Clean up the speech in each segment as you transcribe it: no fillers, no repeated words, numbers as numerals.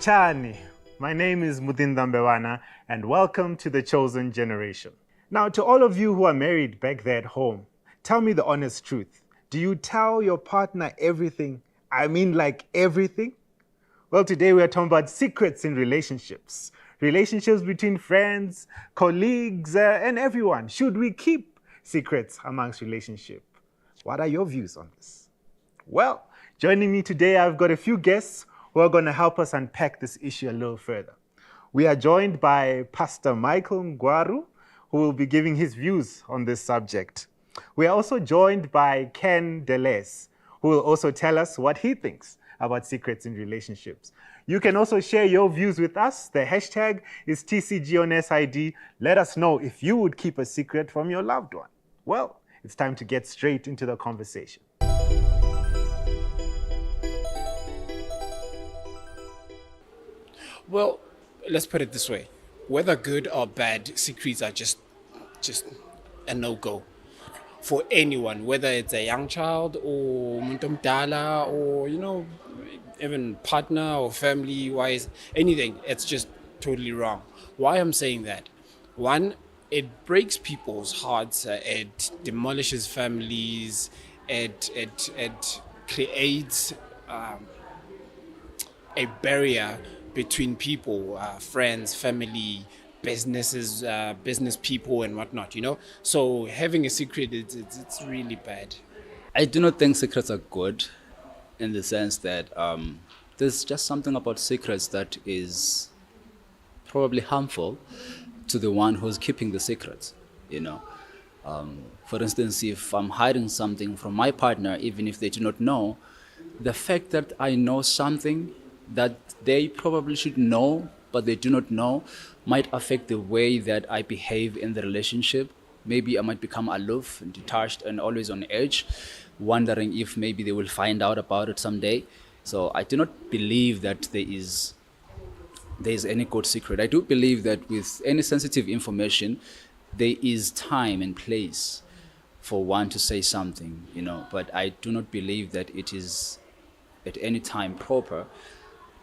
Lochani. My name is Mudinda Mbewana, and welcome to The Chosen Generation. Now, to all of you who are married back there at home, tell me the honest truth. Do you tell your partner everything? I mean, like everything? Well, today we are talking about secrets in relationships. Relationships between friends, colleagues, and everyone. Should we keep secrets amongst relationships? What are your views on this? Well, joining me today, I've got a few guests who are going to help us unpack this issue a little further. We are joined by Pastor Michael Ngwaru, who will be giving his views on this subject. We are also joined by Ken Deleuze, who will also tell us what he thinks about secrets in relationships. You can also share your views with us. The hashtag is TCG on SID. Let us know if you would keep a secret from your loved one. Well, it's time to get straight into the conversation. Well, let's put it this way. Whether good or bad, secrets are just a no-go for anyone, whether it's a young child or umuntu omdala or, even partner or family-wise, anything. It's just totally wrong. Why I'm saying that? One, it breaks people's hearts. It demolishes families. It creates a barrier between people, friends, family, businesses, business people and whatnot, So having a secret, it's really bad. I do not think secrets are good in the sense that there's just something about secrets that is probably harmful to the one who's keeping the secrets, For instance, if I'm hiding something from my partner, even if they do not know, the fact that I know something that they probably should know, but they do not know, might affect the way that I behave in the relationship. Maybe I might become aloof and detached and always on edge, wondering if maybe they will find out about it someday. So I do not believe that there is any good secret. I do believe that with any sensitive information, there is time and place for one to say something, but I do not believe that it is at any time proper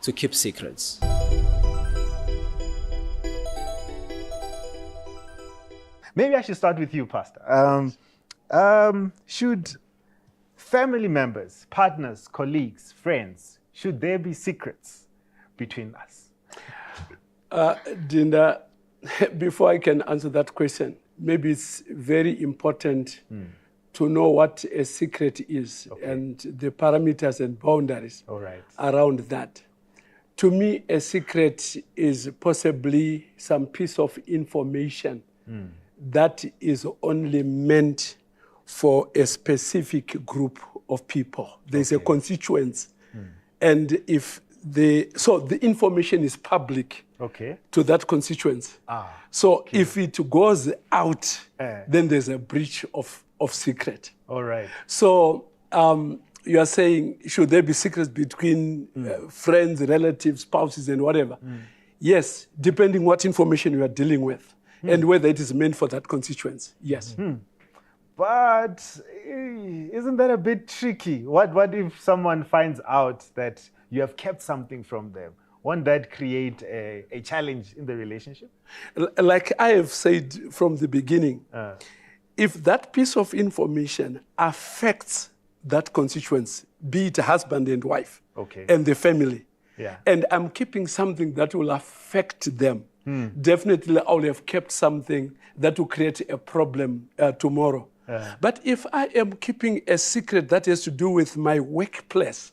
to keep secrets. Maybe I should start with you, Pastor. Should family members, partners, colleagues, friends, should there be secrets between us? Dinda, before I can answer that question, maybe it's very important to know what a secret is and the parameters and boundaries around that. To me, a secret is possibly some piece of information that is only meant for a specific group of people. There's a constituency. And if the information is public to that constituency. If it goes out, then there's a breach of secret. All right. So you are saying, should there be secrets between friends, relatives, spouses, and whatever? Yes, depending what information you are dealing with and whether it is meant for that constituency. Yes. But isn't that a bit tricky? What if someone finds out that you have kept something from them? Won't that create a challenge in the relationship? Like I have said from the beginning, if that piece of information affects that constituency, be it husband and wife and the family, and I'm keeping something that will affect them, definitely I will have kept something that will create a problem tomorrow. But if I am keeping a secret that has to do with my workplace,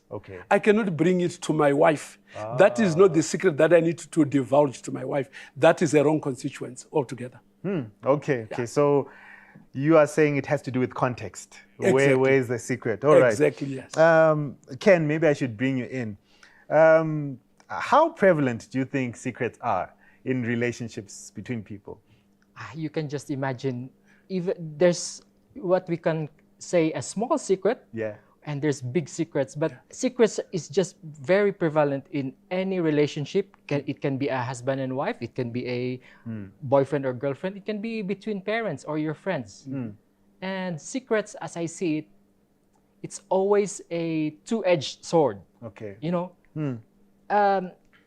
I cannot bring it to my wife. That is not the secret that I need to divulge to my wife. That is a wrong constituency altogether. Okay. So you are saying it has to do with context. Exactly. Where is the secret? All right. Exactly, yes. Ken, maybe I should bring you in. How prevalent do you think secrets are in relationships between people? You can just imagine, even there's what we can say a small secret, and there's big secrets. But secrets is just very prevalent in any relationship. It can be a husband and wife. It can be a boyfriend or girlfriend. It can be between parents or your friends. And secrets, as I see it, it's always a two-edged sword. Okay.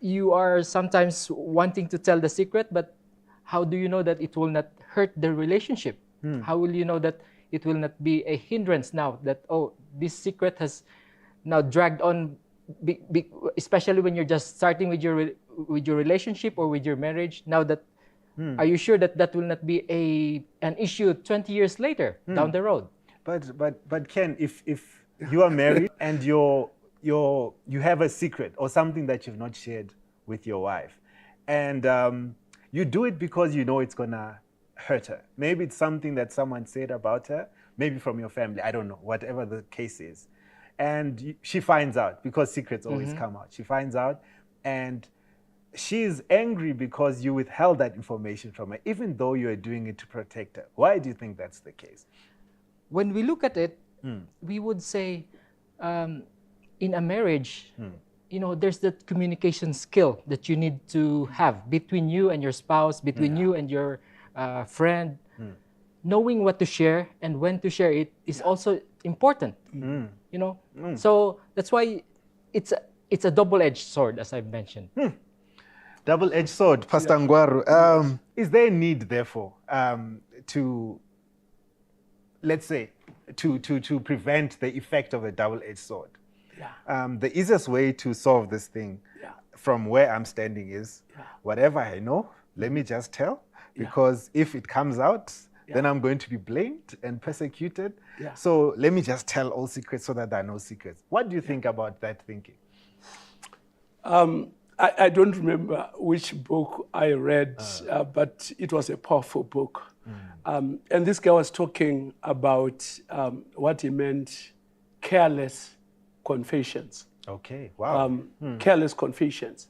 you are sometimes wanting to tell the secret, but how do you know that it will not hurt the relationship? How will you know that it will not be a hindrance now that, oh, this secret has now dragged on, especially when you're just starting with your relationship or with your marriage. Now that, are you sure that that will not be an issue 20 years later down the road? But Ken, if you are married and you have a secret or something that you've not shared with your wife, and you do it because you know it's gonna hurt her. Maybe it's something that someone said about her, maybe from your family, I don't know, whatever the case is. And she finds out, because secrets always come out. She finds out and she's angry because you withheld that information from her, even though you are doing it to protect her. Why do you think that's the case? When we look at it, we would say in a marriage, you know, there's that communication skill that you need to have between you and your spouse, between you and your friend. Knowing what to share and when to share it is also important. You know, so that's why it's a double-edged sword, as I've mentioned. Double-edged sword, Pastor Ngwaru. Is there a need, therefore, to, let's say, to prevent the effect of a double-edged sword? The easiest way to solve this thing from where I'm standing is, whatever I know, let me just tell, because if it comes out, then I'm going to be blamed and persecuted. So let me just tell all secrets so that there are no secrets. What do you think about that thinking? I don't remember which book I read, but it was a powerful book. And this guy was talking about what he meant careless confessions. Okay, wow. Careless confessions.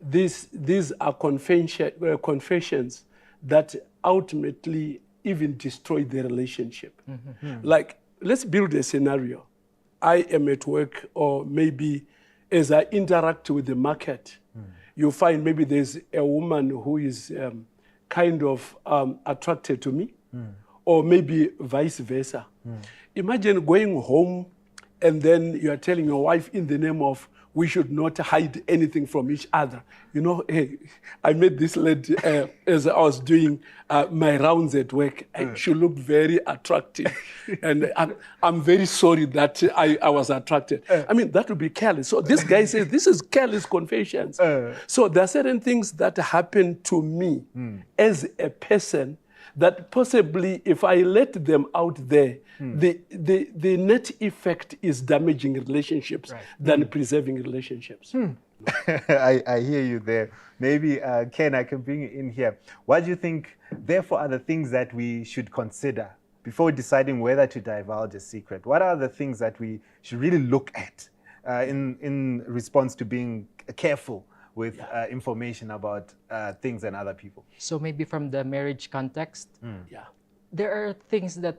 These are confessions that ultimately even destroy the relationship. Like, let's build a scenario. I am at work, or maybe as I interact with the market, you find maybe there's a woman who is kind of attracted to me, or maybe vice versa. Imagine going home and then you are telling your wife in the name of, we should not hide anything from each other. You know, hey, I met this lady as I was doing my rounds at work. She looked very attractive. And I'm very sorry that I was attracted. I mean, that would be careless. So this guy says, this is careless confessions. So there are certain things that happen to me as a person that possibly if I let them out there, the net effect is damaging relationships than preserving relationships. I hear you there. Maybe, Ken, I can bring you in here. What do you think, therefore, are the things that we should consider before deciding whether to divulge a secret? What are the things that we should really look at in response to being careful with information about things and other people? So maybe from the marriage context, there are things that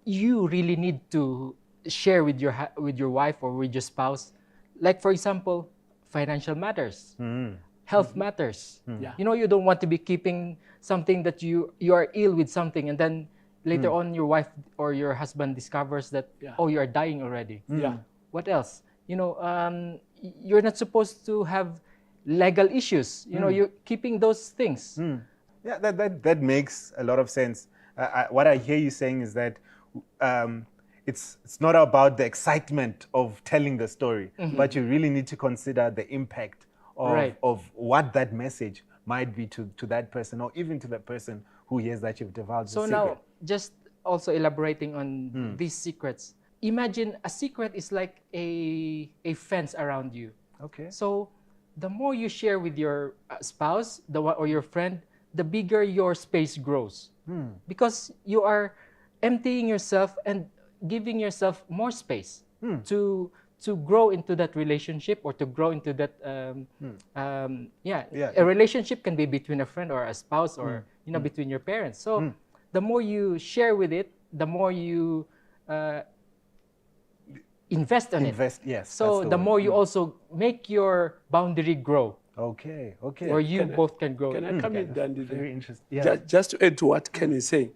you really need to share with your wife or with your spouse. Like, for example, financial matters, health matters. You know, you don't want to be keeping something that you are ill with something, and then later on your wife or your husband discovers that, oh, you are dying already. What else? You know, you're not supposed to have legal issues. You know, you're keeping those things. Yeah, that makes a lot of sense. What I hear you saying is that it's not about the excitement of telling the story, but you really need to consider the impact of what that message might be to that person, or even to the person who hears that you've divulged the secret. So now, just also elaborating on these secrets. Imagine a secret is like a fence around you. Okay. So the more you share with your spouse or your friend, the bigger your space grows. Because you are emptying yourself and giving yourself more space to grow into that relationship, or to grow into that a relationship can be between a friend or a spouse, or you know, between your parents. So the more you share with it, the more you invest on it. Yes. So the more you also make your boundary grow. Okay. Or you both can grow. Can I come in, Dandy? Very interesting. Yeah. Just to add to what Ken is saying,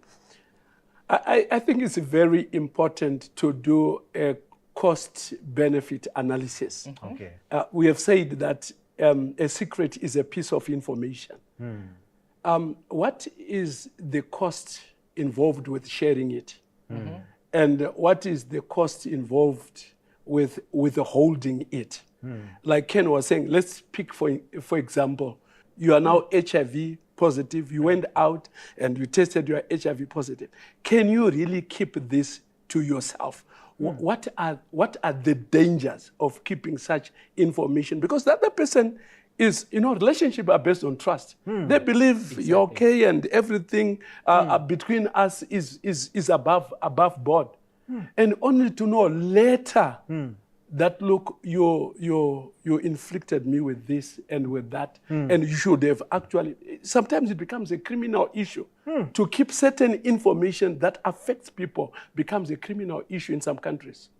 I think it's very important to do a cost-benefit analysis. Okay. We have said that a secret is a piece of information. What is the cost involved with sharing it? And what is the cost involved with holding it? Like Ken was saying, let's pick for example, you are now HIV positive. You went out and you tested you are HIV positive. Can you really keep this to yourself? What are the dangers of keeping such information? Because the other person is, relationships are based on trust. They believe you're okay and everything between us is above board. And only to know later that, look, you inflicted me with this and with that, and you should have actually, sometimes it becomes a criminal issue. To keep certain information that affects people becomes a criminal issue in some countries.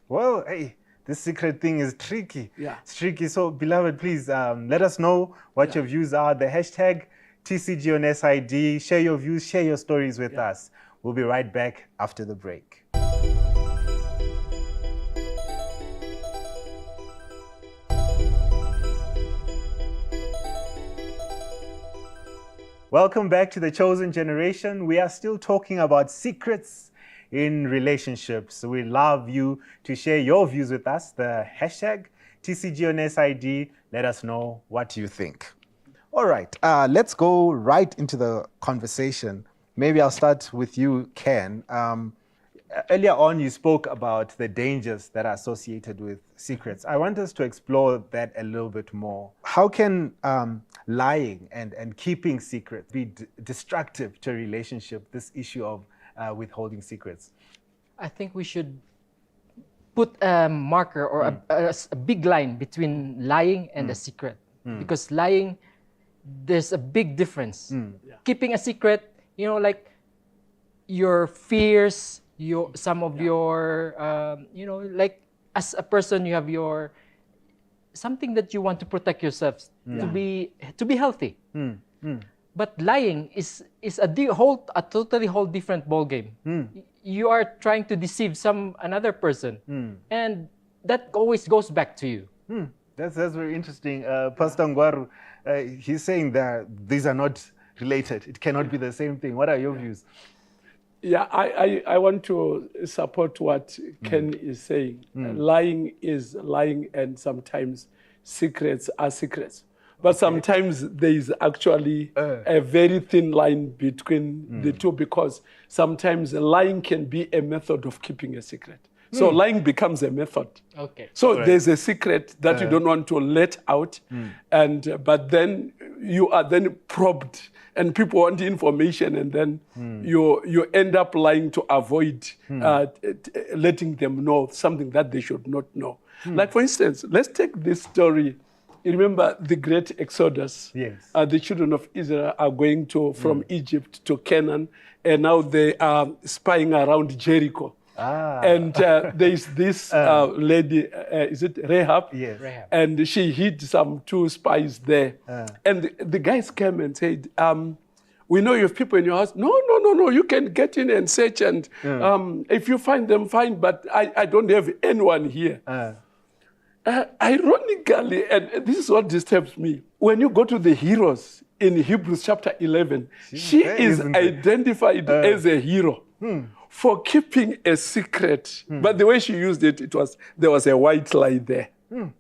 Well, hey, this secret thing is tricky. Yeah. It's tricky. So, beloved, please let us know what your views are. The hashtag TCG on SID. Share your views, share your stories with us. We'll be right back after the break. Welcome back to The Chosen Generation. We are still talking about secrets in relationships. We love you to share your views with us. The hashtag TCG on SID. Let us know what you think. All right, let's go right into the conversation. Maybe I'll start with you, Ken. Earlier on, you spoke about the dangers that are associated with secrets. I want us to explore that a little bit more. How can lying and keeping secrets be destructive to a relationship, this issue of withholding secrets? I think we should put a marker or a big line between lying and a secret. Because lying, there's a big difference. Keeping a secret, like your fears, some of your, like as a person, you have your something that you want to protect yourself to be healthy. But lying is a totally whole different ball game. You are trying to deceive another person, and that always goes back to you. That's very interesting. Pastor Ngwaru, he's saying that these are not related. It cannot be the same thing. What are your views? Yeah, I want to support what Ken is saying. Lying is lying, and sometimes secrets are secrets. But sometimes there is actually a very thin line between the two, because sometimes lying can be a method of keeping a secret. So lying becomes a method. Okay. So there's a secret that you don't want to let out, but then you are then probed, and people want information, and then you end up lying to avoid letting them know something that they should not know. Like, for instance, let's take this story. You remember the great Exodus? Yes. The children of Israel are going from Egypt to Canaan, and now they are spying around Jericho. And there's this lady, is it Rahab? Yes. Rahab. And she hid some 2 spies there. And the guys came and said, we know you have people in your house. No, you can get in and search, and if you find them, fine, but I don't have anyone here. Ironically, and this is what disturbs me, when you go to the heroes in Hebrews chapter 11, she is identified as a hero for keeping a secret. But the way she used it, there was a white lie there.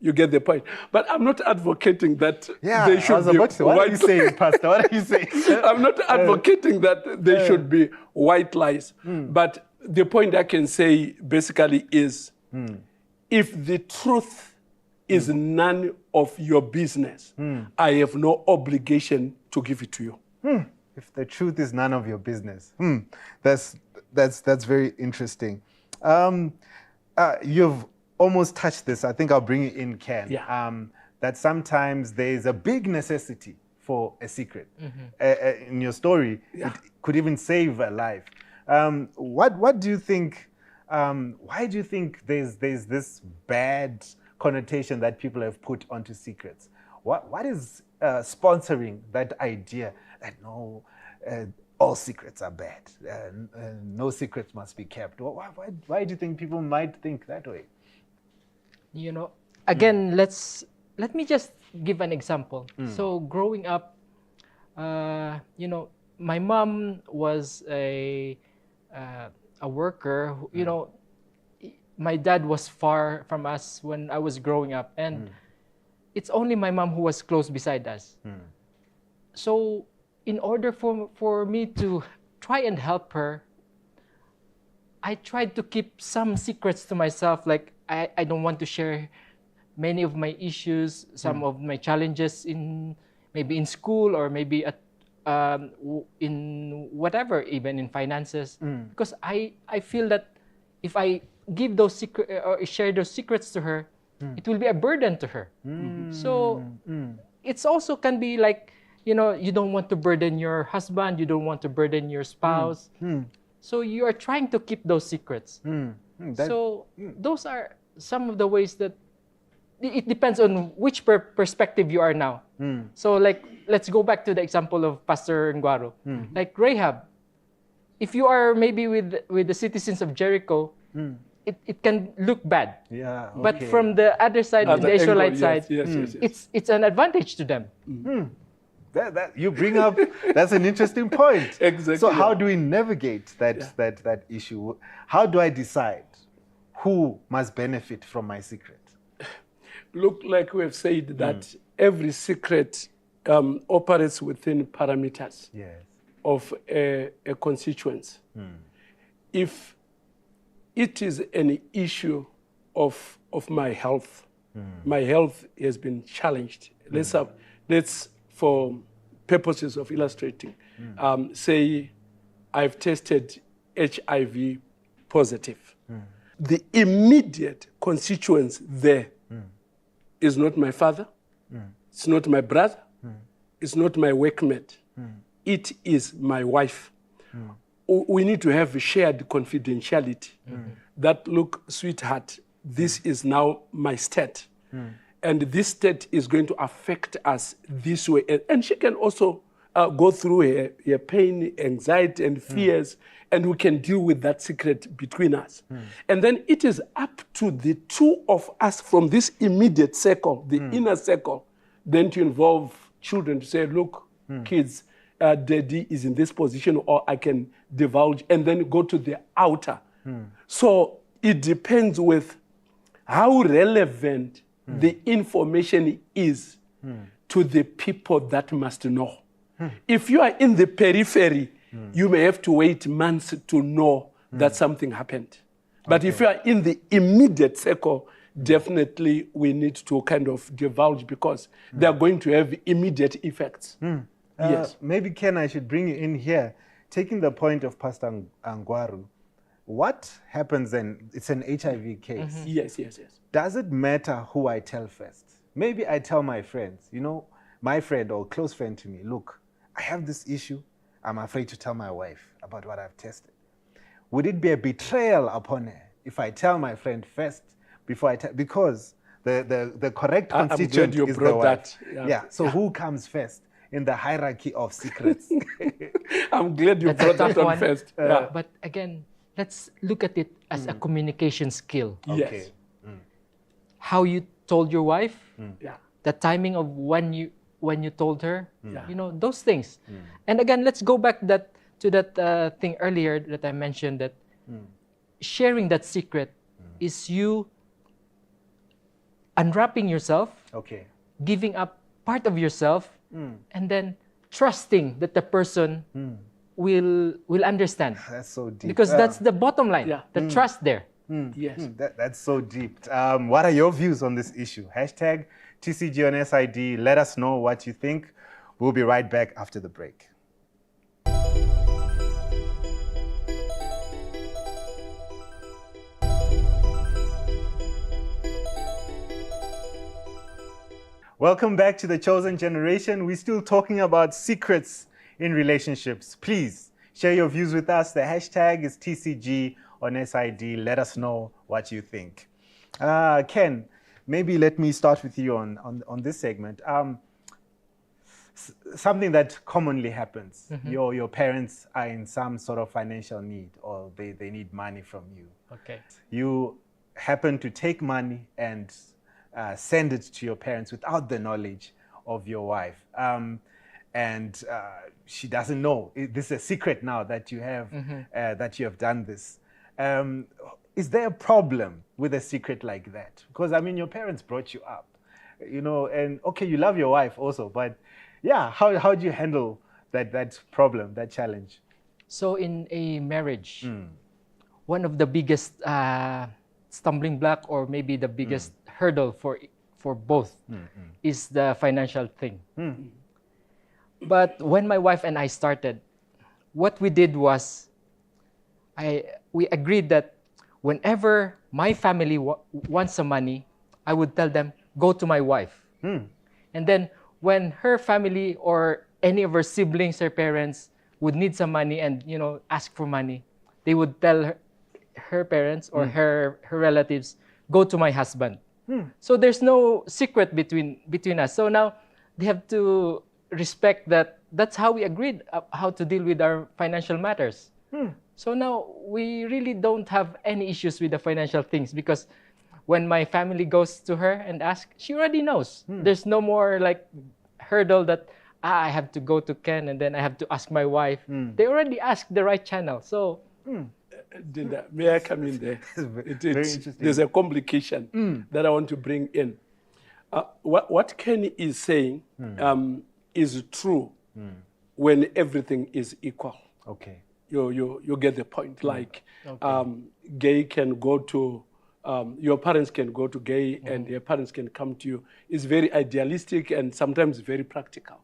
You get the point. But I'm not advocating that they should be white. What are you saying, Pastor? What are you saying? I'm not advocating that they should be white lies. But the point I can say basically is, if the truth is none of your business, I have no obligation to give it to you. If the truth is none of your business. That's very interesting. You've almost touched this. I think I'll bring it in, Ken. Yeah. That sometimes there's a big necessity for a secret. In your story, it could even save a life. What do you think? Why do you think there's this bad connotation that people have put onto secrets? What is sponsoring that idea that no, all secrets are bad, no secrets must be kept? Why do you think people might think that way? Again, let me just give an example. So growing up, you know, my mom was a worker. You know, my dad was far from us when I was growing up, and it's only my mom who was close beside us. So in order for me to try and help her, I tried to keep some secrets to myself. Like I don't want to share many of my issues, some of my challenges maybe in school or maybe at in whatever, even in finances, because I feel that if I give those secrets or share those secrets to her, it will be a burden to her. So it's also can be like, you know, you don't want to burden your husband, you don't want to burden your spouse. So you are trying to keep those secrets. So those are some of the ways that it depends on which perspective you are now. So like, let's go back to the example of Pastor Nguaro. Like Rahab, if you are maybe with the citizens of Jericho, it can look bad. Yeah. Okay. But from the other side, the Israelite side, yes. it's an advantage to them. That you bring up, that's an interesting point. Exactly. So how do we navigate that issue? How do I decide who must benefit from my secret? Look, like we have said, that every secret operates within parameters of a constituency. If it is an issue of my health has been challenged. Let's for purposes of illustrating, say I've tested HIV positive. The immediate constituents there is not my father, it's not my brother, it's not my workmate, it is my wife. We need to have shared confidentiality that, look, sweetheart, this is now my state. And this state is going to affect us this way. And she can also go through her pain, anxiety, and fears, and we can deal with that secret between us. And then it is up to the two of us from this immediate circle, the inner circle, then to involve children to say, look, kids, daddy is in this position, or I can divulge, and then go to the outer. So it depends with how relevant the information is to the people that must know. If you are in the periphery, you may have to wait months to know that something happened. But if you are in the immediate circle, definitely we need to kind of divulge, because they are going to have immediate effects. Yes. Maybe, Ken, I should bring you in here. Taking the point of Pastor Nguaro, what happens then? It's an HIV case. Yes. Does it matter who I tell first? Maybe I tell my friends, you know, my friend or close friend to me, look, I have this issue. I'm afraid to tell my wife about what I've tested. Would it be a betrayal upon her if I tell my friend first before I tell? Because the correct constituent is the wife. So who comes first in the hierarchy of secrets? I'm glad you brought that on first. But again, let's look at it as a communication skill. Yes. How you told your wife, the timing of when you told her, you know, those things. And again, let's go back to that thing earlier that I mentioned, that sharing that secret is you unwrapping yourself, giving up part of yourself, and then trusting that the person will understand. That's so deep. Because that's the bottom line, the trust there. Yes. That's so deep. What are your views on this issue? Hashtag TCG on SID. Let us know what you think. We'll be right back after the break. Welcome back to The Chosen Generation. We're still talking about secrets in relationships. Please share your views with us. The hashtag is TCG on SID. Let us know what you think. Ken, maybe let me start with you on this segment. Something that commonly happens. Your parents are in some sort of financial need, or they need money from you. Okay. You happen to take money and send it to your parents without the knowledge of your wife. And she doesn't know. This is a secret now that you have, that you have done this. Is there a problem with a secret like that? Because, I mean, your parents brought you up, you know, and okay, you love your wife also, but yeah, how do you handle that problem, that challenge? So in a marriage, one of the biggest stumbling block, or maybe the biggest hurdle for both is the financial thing. But when my wife and I started, what we did was we agreed that whenever my family wants some money, I would tell them, go to my wife. And then when her family or any of her siblings, her parents would need some money and, you know, ask for money, they would tell her parents or her relatives, go to my husband. So there's no secret between us. So now they have to respect that that's how we agreed how to deal with our financial matters. So now we really don't have any issues with the financial things, because when my family goes to her and asks, she already knows. There's no more like hurdle that I have to go to Ken and then I have to ask my wife. They already asked the right channel. So Dinda, may I come in there? There's a complication that I want to bring in. What Ken is saying is true when everything is equal. Okay. You get the point. Like, Gay can go to, your parents can go to Gay and their parents can come to you. It's very idealistic and sometimes very practical.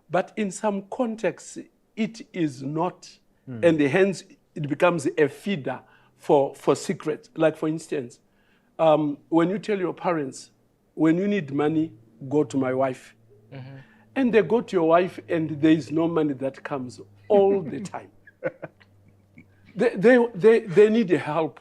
But in some contexts, it is not. And hence, it becomes a feeder for secrets. Like, for instance, when you tell your parents, when you need money, go to my wife. And they go to your wife and there is no money that comes all the time. They need help.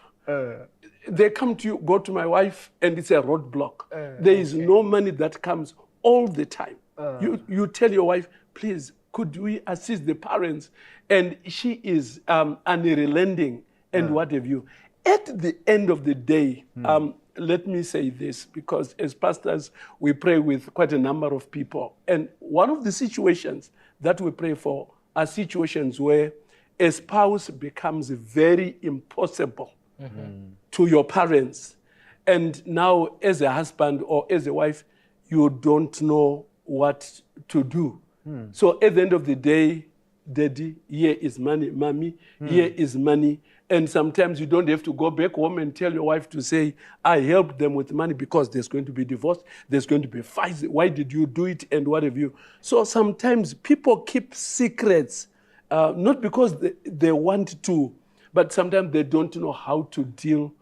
They come to you, go to my wife, and it's a roadblock. There is no money that comes all the time. You tell your wife, please, could we assist the parents? And she is unrelenting and what have you. At the end of the day, let me say this, because as pastors, we pray with quite a number of people. And one of the situations that we pray for are situations where a spouse becomes very impossible to your parents. And now, as a husband or as a wife, you don't know what to do. So at the end of the day, Daddy, here is money. Mommy, here is money. And sometimes you don't have to go back home and tell your wife to say, I helped them with money, because there's going to be divorce, there's going to be fights. Why did you do it, and what have you? So sometimes people keep secrets, not because they want to, but sometimes they don't know how to deal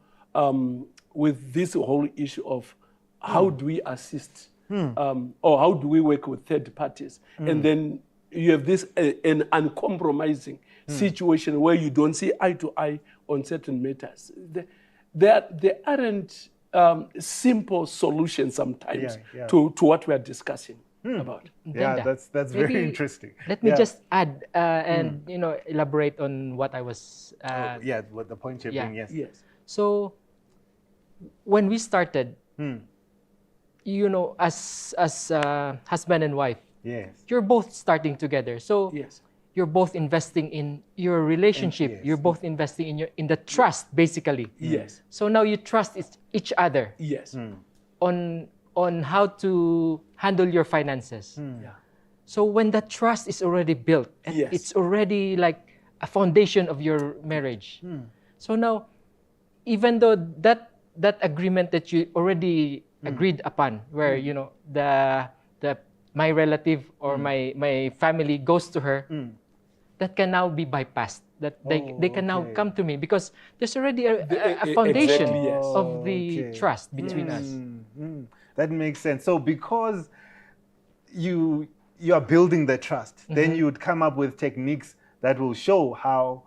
with this whole issue of how do we assist or how do we work with third parties. And then you have this an uncompromising situation where you don't see eye to eye on certain matters. There aren't simple solutions sometimes to what we are discussing about. Yeah, that's very interesting. Let me just add and elaborate on what I was. What the point you're bringing. Yes. So when we started, as husband and wife, you're both starting together. So you're both investing in your relationship. You're both investing in the trust, basically. So now you trust each other. On how to handle your finances. So when that trust is already built, and it's already like a foundation of your marriage. So now, even though that agreement that you already agreed upon, where my relative or my family goes to her, that can now be bypassed. That they can now come to me, because there's already a foundation of the trust between us. That makes sense. So because you are building the trust, then you would come up with techniques that will show how,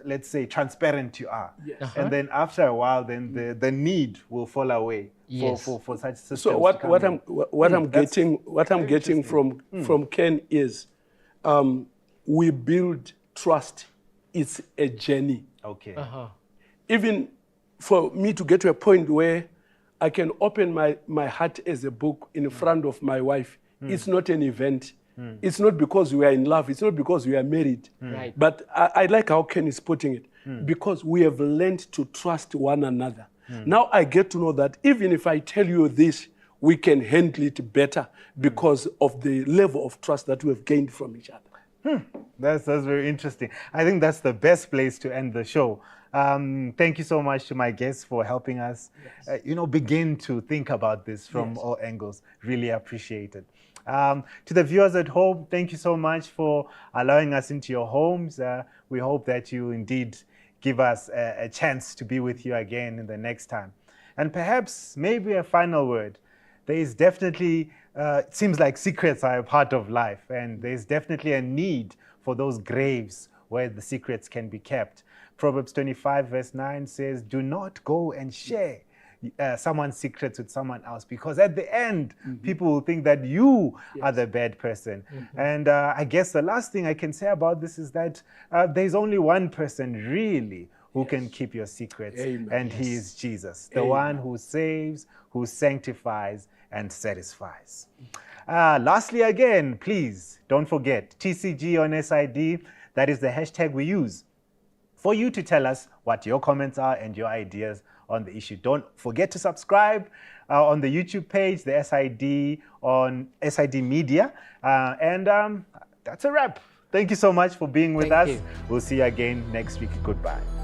let's say, transparent you are. And then after a while, then the need will fall away for such systems. So what I'm getting from Ken is, we build trust. It's a journey. Okay. Even for me to get to a point where I can open my heart as a book in front of my wife. It's not an event. It's not because we are in love. It's not because we are married. Right. But I like how Ken is putting it. Because we have learned to trust one another. Now I get to know that even if I tell you this, we can handle it better because of the level of trust that we have gained from each other. That's very interesting. I think that's the best place to end the show. Thank you so much to my guests for helping us, begin to think about this from all angles. Really appreciate it. To the viewers at home, thank you so much for allowing us into your homes. We hope that you indeed give us a chance to be with you again in the next time. And perhaps maybe a final word. There is definitely, it seems like secrets are a part of life, and there's definitely a need for those graves where the secrets can be kept. Proverbs 25 verse 9 says, do not go and share someone's secrets with someone else, because at the end, people will think that you are the bad person. And I guess the last thing I can say about this is that there's only one person really who can keep your secrets, and he is Jesus, the one who saves, who sanctifies, and satisfies. Lastly, again, please don't forget TCG on SID. That is the hashtag we use for you to tell us what your comments are and your ideas on the issue. Don't forget to subscribe on the YouTube page, the SID on SID Media. And that's a wrap. Thank you so much for being with us. We'll see you again next week. Goodbye.